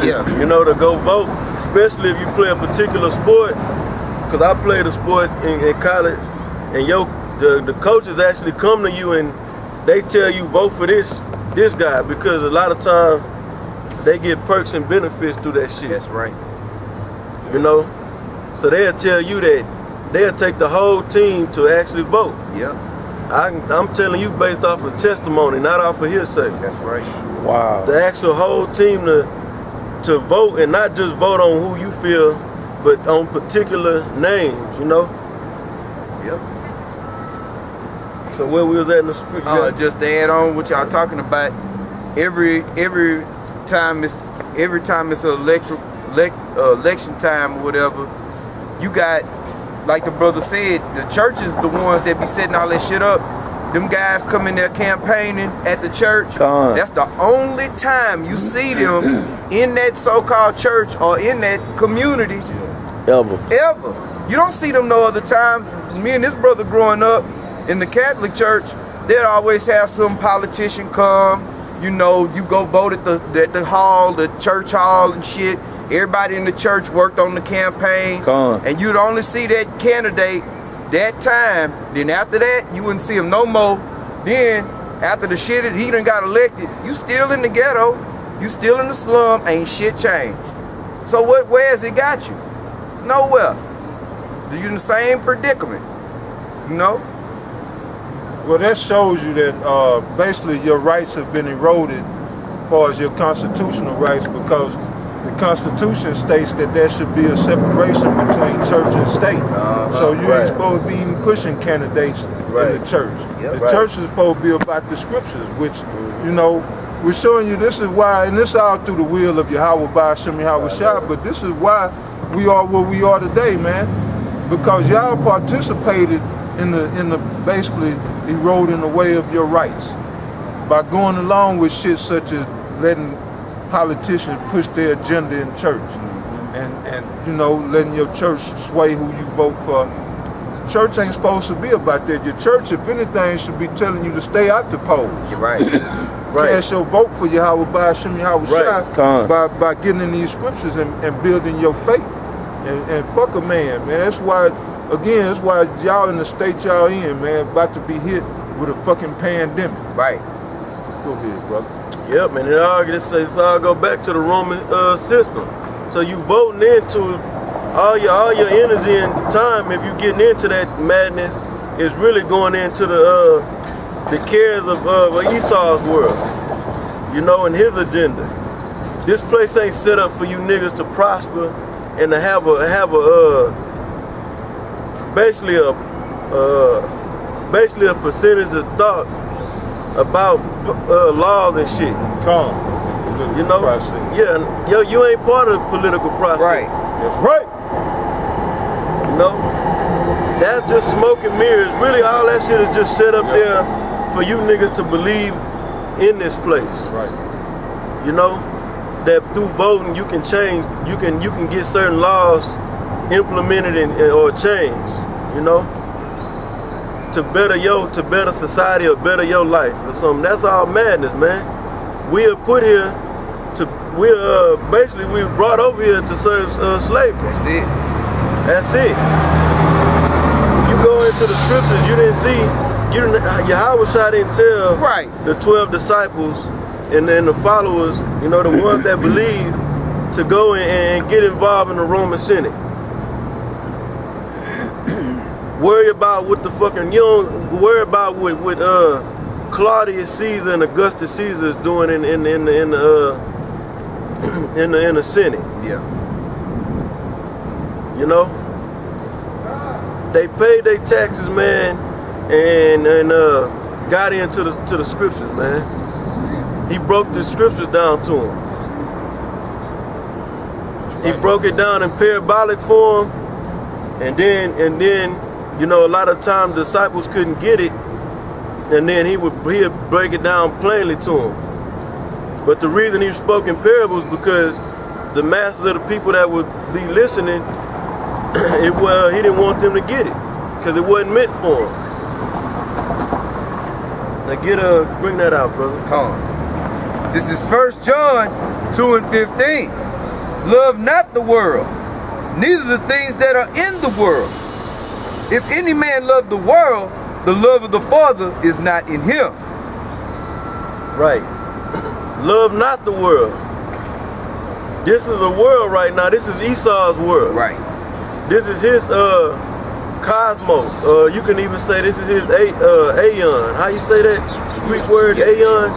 Yeah. You know, to go vote, especially if you play a particular sport. Because I played a sport in college, and the coaches actually come to you and they tell you vote for this guy, because a lot of times they get perks and benefits through that shit. That's right. You know, so they'll tell you that they'll take the whole team to actually vote. Yeah. I'm telling you based off of testimony, not off of hearsay. That's right. Wow. The actual whole team to vote, and not just vote on who you feel, but on particular names, you know? Yep. So where we was at in the street? Just to add on what y'all talking about, every time it's election time or whatever, you got, like the brother said, the churches the ones that be setting all that shit up. Them guys come in there campaigning at the church. That's the only time you see them in that so-called church or in that community. Ever. You don't see them no other time. Me and this brother growing up in the Catholic church, they'd always have some politician come. You know, you go vote at the hall, the church hall and shit. Everybody in the church worked on the campaign. And you'd only see that candidate that time. Then after that, you wouldn't see him no more. Then, after the shit he done got elected, you still in the ghetto, you still in the slum, ain't shit changed. So where has it got you? Nowhere. You're in the same predicament, you know? Well, that shows you that basically your rights have been eroded as far as your constitutional rights, because the Constitution states that there should be a separation between church and state. So you ain't supposed to be even pushing candidates in the church. The church is supposed to be about the scriptures, which, you know, we're showing you this is why, and this all through the will of Yahweh by Hashem Yahweh Shah, but this is why we are where we are today, man. Because y'all participated in the basically eroding the way of your rights by going along with shit such as letting politicians push their agenda in church, and you know, letting your church sway who you vote for. The church ain't supposed to be about that. Your church, if anything, should be telling you to stay out the polls. You're right. Cast your vote for Yahweh by Hashem Yahweh Shah by getting in these scriptures and building your faith. And fuck a man. That's why, again, that's why y'all in the state y'all in, man, about to be hit with a fucking pandemic. Right. Go ahead, brother. Yep, man, it's all go back to the Roman system. So you voting into all your energy and time, if you getting into that madness, is really going into the cares of Esau's world, you know, and his agenda. This place ain't set up for you niggas to prosper and to have basically a percentage of thought about laws and shit. You know? Process. Yeah, you ain't part of the political process. Right. That's right. You know? That's just smoke and mirrors. Really, all that shit is just set up there for you niggas to believe in this place. Right. You know? That through voting you can change, you can get certain laws implemented or changed, you know? To better society or better your life or something. That's all madness, man. We are put here we were brought over here to serve slavery. That's it. That's it. You go into the scriptures, Yahweh Shah didn't tell the 12 disciples and then the followers, you know, the ones that believe, to go and get involved in the Roman Senate. Worry about what the fucking, you don't worry about what Claudius Caesar and Augustus Caesar is doing in the Senate. Yeah. You know, they paid their taxes, man, and got into the scriptures, man. He broke the scriptures down to him. He broke it down in parabolic form, and then you know, a lot of times disciples couldn't get it, and then he'd break it down plainly to them. But the reason he spoke in parables because the masses of the people that would be listening, he didn't want them to get it because it wasn't meant for them. Now bring that out, brother. Come on. This is 1 John 2:15. Love not the world, neither the things that are in the world. If any man love the world, the love of the Father is not in him. Right. Love not the world. This is a world right now. This is Esau's world. Right. This is his cosmos. You can even say this is his aeon. How you say that Greek word, aeon?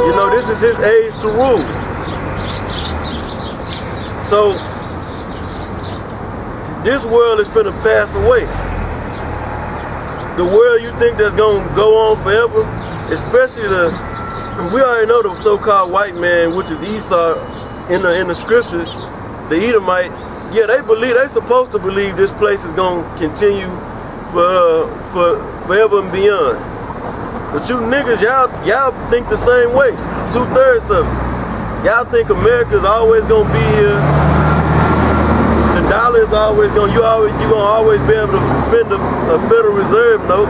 You know, this is his age to rule. So this world is finna pass away. The world you think that's gonna go on forever, especially we already know the so-called white man, which is Esau in the scriptures, the Edomites. Yeah, they supposed to believe this place is gonna continue for forever and beyond. But you niggas, y'all think the same way. 2/3 of it. Y'all think America's always gonna be here. The dollar is always gonna you gonna always be able to spend a Federal Reserve note.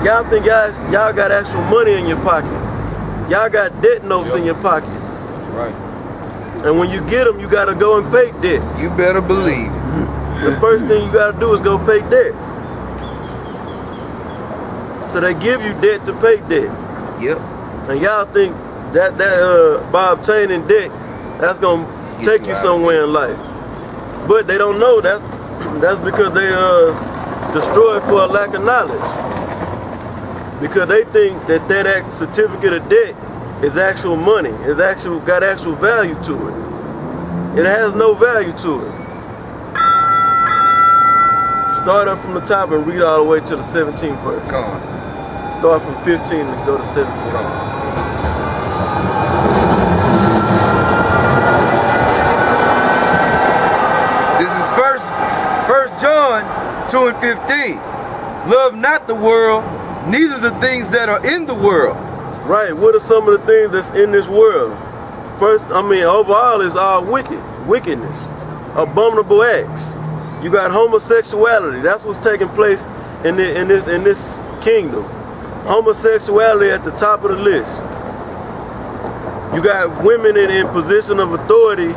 Y'all think y'all got actual money in your pocket. Y'all got debt notes in your pocket. Right. And when you get them, you gotta go and pay debts. You better believe. The first thing you gotta do is go pay debt. So they give you debt to pay debt. Yep. And y'all think that by obtaining debt, that's gonna take you somewhere in life. But they don't know that's because they destroyed for a lack of knowledge. Because they think that certificate of debt is actual money. Got actual value to it. It has no value to it. Start up from the top and read all the way to the 17th verse. Come on. Start from 15 and go to 17. Come on. This is First John 2 and 15. Love not the world, neither the things that are in the world. Right, what are some of the things that's in this world? First, overall is all wickedness, abominable acts. You got homosexuality. That's what's taking place in this kingdom. Homosexuality at the top of the list. You got women in position of authority,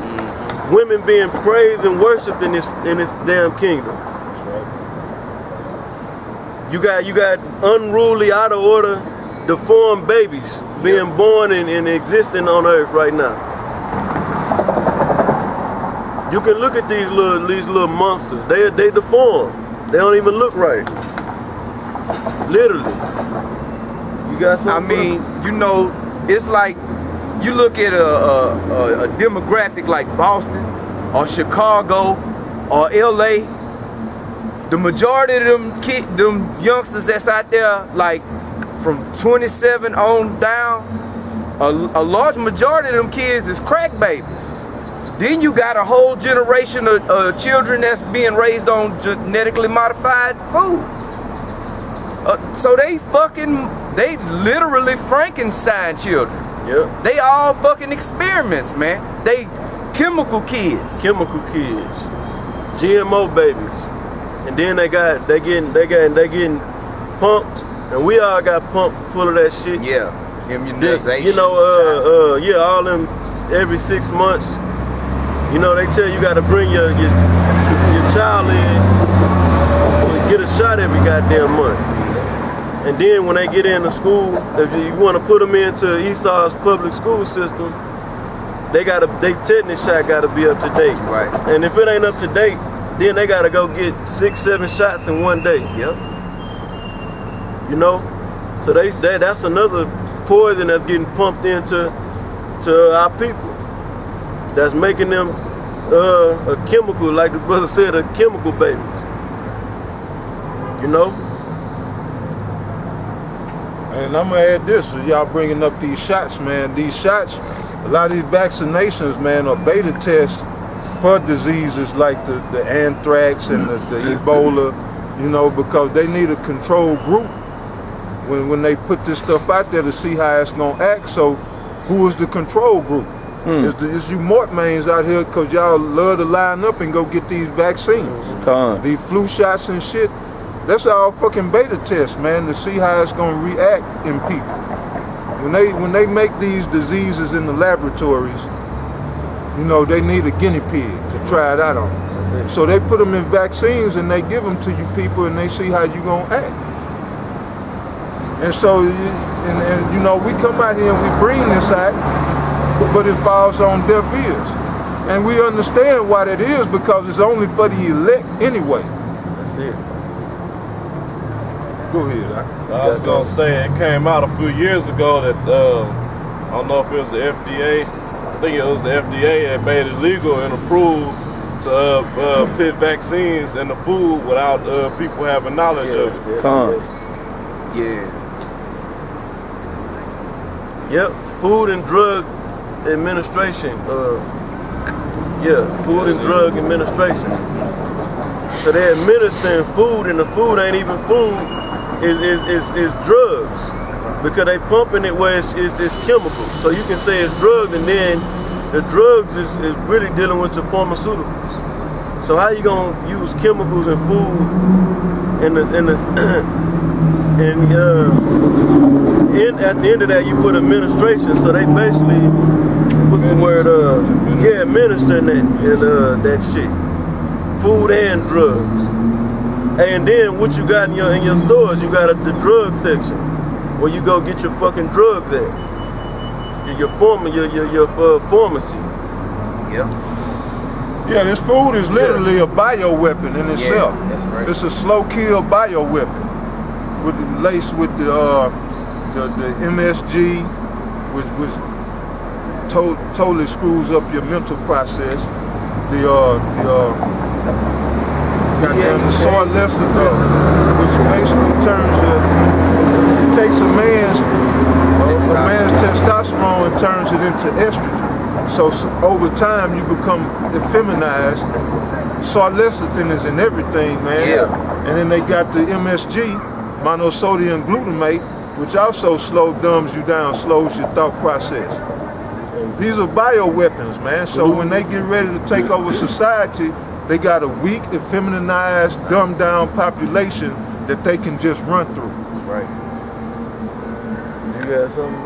women being praised and worshipped in this damn kingdom. You got unruly, out of order, deformed babies being born and existing on earth right now. You can look at these little monsters. They deformed. They don't even look right. Literally. You got something? It's like you look at a demographic like Boston or Chicago or LA. The majority of them youngsters that's out there, like from 27 on down, a large majority of them kids is crack babies. Then you got a whole generation of children that's being raised on genetically modified food. So they literally Frankenstein children. Yeah. They all fucking experiments, man. They chemical kids. Chemical kids. GMO babies. And then they getting pumped, and we all got pumped full of that shit. Yeah, immunization. All them every 6 months. You know, they tell you got to bring your child in, get a shot every goddamn month. And then when they get into school, if you want to put them into Esau's public school system, they tetanus shot got to be up to date. Right. And if it ain't up to date, then they gotta go get 6-7 shots in one day. Yep. You know? So that's another poison that's getting pumped into our people. That's making them a chemical, like the brother said, a chemical babies. You know? And I'm gonna add this, as y'all bringing up these shots, man. These shots, a lot of these vaccinations, man, are beta tests for diseases like the anthrax and the Ebola, because they need a control group when they put this stuff out there to see how it's gonna act. So who is the control group? It's you mortmains out here because y'all love to line up and go get these vaccines. These flu shots and shit. That's all fucking beta tests, man, to see how it's gonna react in people. When they make these diseases in the laboratories, You know, they need a guinea pig to try it out on. So they put them in vaccines and they give them to you people and they see how you gonna act. And so, and you know, we come out here and we bring this act, but it falls on deaf ears. And we understand why that is, because it's only for the elect anyway. That's it. Go ahead, I was gonna say it came out a few years ago that I don't know if it was the FDA. I think it was the FDA that made it legal and approved to put vaccines in the food without people having knowledge of it. Yeah. Yep, Food and Drug Administration. Food and Drug Administration. So they're administering food, and the food ain't even food. Is drugs, because they pumping it where it's chemicals. So you can say it's drugs, and then the drugs is really dealing with your pharmaceuticals. So how you gonna use chemicals in food and at the end of that you put administration. So they basically, what's the word? Administering that shit, food and drugs. And then what you got in your stores, you got the drug section where you go get your fucking drugs at. Your pharmacy. Yeah. Yeah, this food is literally a bioweapon in itself. Yeah, that's right. It's a slow kill bioweapon, laced with the MSG, which totally screws up your mental process. The soy lecithin, which basically takes a man's testosterone and turns it into estrogen. So over time you become effeminized. Soy lecithin is in everything, man. Yeah. And then they got the MSG, monosodium glutamate, which also dumbs you down, slows your thought process. These are bioweapons, man. So when they get ready to take over society, they got a weak, effeminized, dumbed down population that they can just run through. That's right. You got something,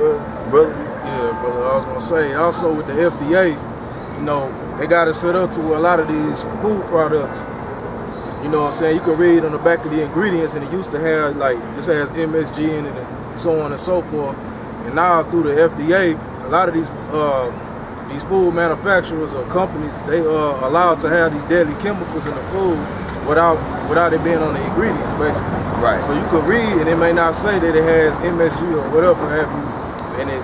brother? Yeah, brother, I was gonna say, also with the FDA, you know, they got it set up to where a lot of these food products, you know what I'm saying, you can read on the back of the ingredients, and it used to have, like, this has MSG in it and so on and so forth. And now through the FDA, a lot of these food manufacturers or companies, they are allowed to have these deadly chemicals in the food without it being on the ingredients, basically. Right. So you could read, and it may not say that it has MSG or whatever have you, and it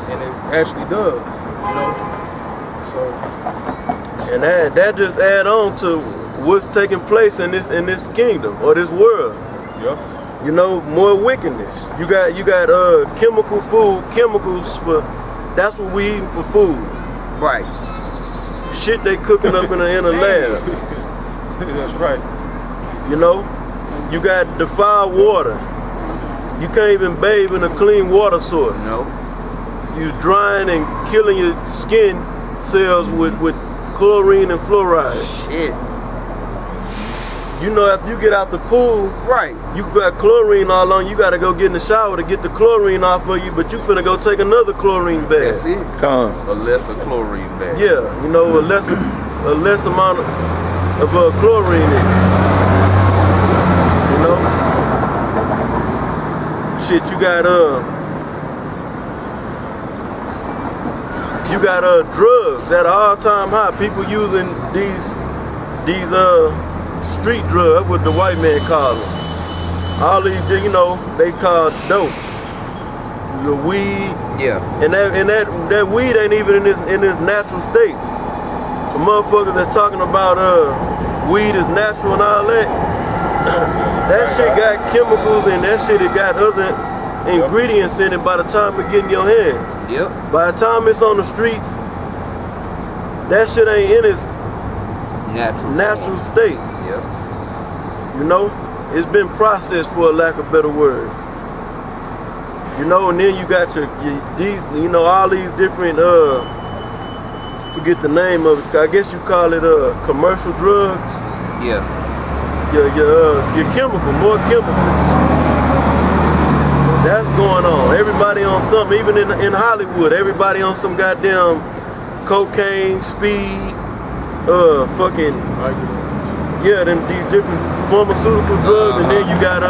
actually does, you know. So, and that just add on to what's taking place in this kingdom or this world. Yep. You know, more wickedness. You got chemicals for. That's what we eating for food. Right. Shit they cooking up in a lab. That's right. You know, you got defiled water. You can't even bathe in a clean water source. No. You drying and killing your skin cells with chlorine and fluoride. Shit. You know, after you get out the pool, Right. you got chlorine all on you. Gotta go get in the shower to get the chlorine off of you, but you finna go take another chlorine bath. That's it. A lesser chlorine bath. Yeah, you know, a less amount of chlorine in it. You know? Shit, you got drugs at an all-time high. People using these street drugs, what the white man call them. All these, you know, they call dope. The weed. Yeah. And that weed ain't even in its natural state. The motherfuckers that's talking about weed is natural and all that, that shit got chemicals and that shit it got other ingredients in it by the time it get in your hands. Yep. By the time it's on the streets, that shit ain't in its natural state. Yep. You know, it's been processed for a lack of better words. You know, and then you got all these different forget the name of it. I guess you call it commercial drugs. Yeah. Your chemical, more chemicals. That's going on. Everybody on something, even in Hollywood, everybody on some goddamn cocaine, speed, fucking, yeah, them these different pharmaceutical drugs, and then you got